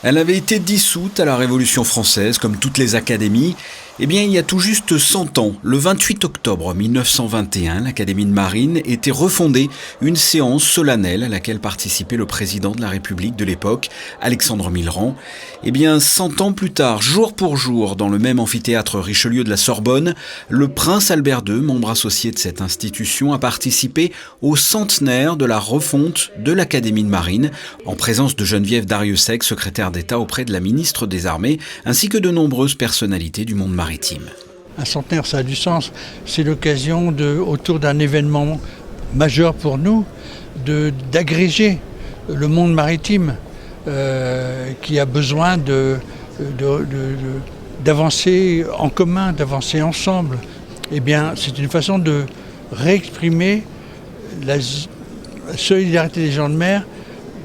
Elle avait été dissoute à la Révolution française, comme toutes les académies. Eh bien, il y a tout juste 100 ans, le 28 octobre 1921, l'Académie de Marine était refondée, une séance solennelle à laquelle participait le président de la République de l'époque, Alexandre Millerand. Eh bien, 100 ans plus tard, jour pour jour, dans le même amphithéâtre Richelieu de la Sorbonne, le prince Albert II, membre associé de cette institution, a participé au centenaire de la refonte de l'Académie de Marine, en présence de Geneviève Darrieussecq, secrétaire d'État auprès de la ministre des Armées, ainsi que de nombreuses personnalités du monde maritime. Un centenaire, ça a du sens. C'est l'occasion, autour d'un événement majeur pour nous, d'agréger le monde maritime qui a besoin d'avancer en commun, d'avancer ensemble. Eh bien, c'est une façon de réexprimer la solidarité des gens de mer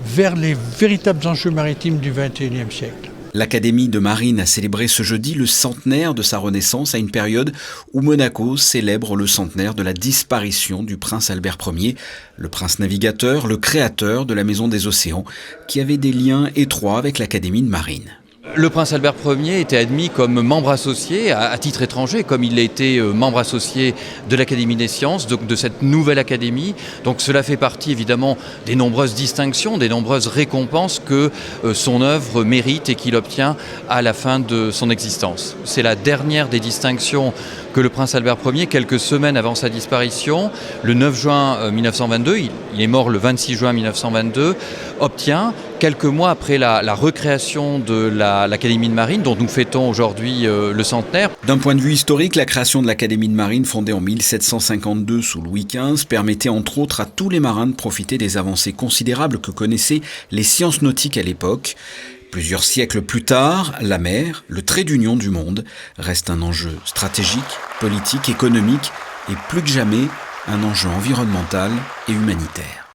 vers les véritables enjeux maritimes du XXIe siècle. L'Académie de Marine a célébré ce jeudi le centenaire de sa renaissance à une période où Monaco célèbre le centenaire de la disparition du prince Albert Ier, le prince navigateur, le créateur de la Maison des Océans, qui avait des liens étroits avec l'Académie de Marine. Le prince Albert Ier était admis comme membre associé à titre étranger, comme il a été membre associé de l'Académie des sciences, donc de cette nouvelle académie. Donc cela fait partie évidemment des nombreuses distinctions, des nombreuses récompenses que son œuvre mérite et qu'il obtient à la fin de son existence. C'est la dernière des distinctions que le prince Albert Ier, quelques semaines avant sa disparition, le 9 juin 1922, il est mort le 26 juin 1922, obtient, quelques mois après la recréation de l'Académie de Marine, dont nous fêtons aujourd'hui le centenaire. D'un point de vue historique, la création de l'Académie de Marine, fondée en 1752 sous Louis XV, permettait entre autres à tous les marins de profiter des avancées considérables que connaissaient les sciences nautiques à l'époque. Plusieurs siècles plus tard, la mer, le trait d'union du monde, reste un enjeu stratégique, politique, économique et plus que jamais un enjeu environnemental et humanitaire.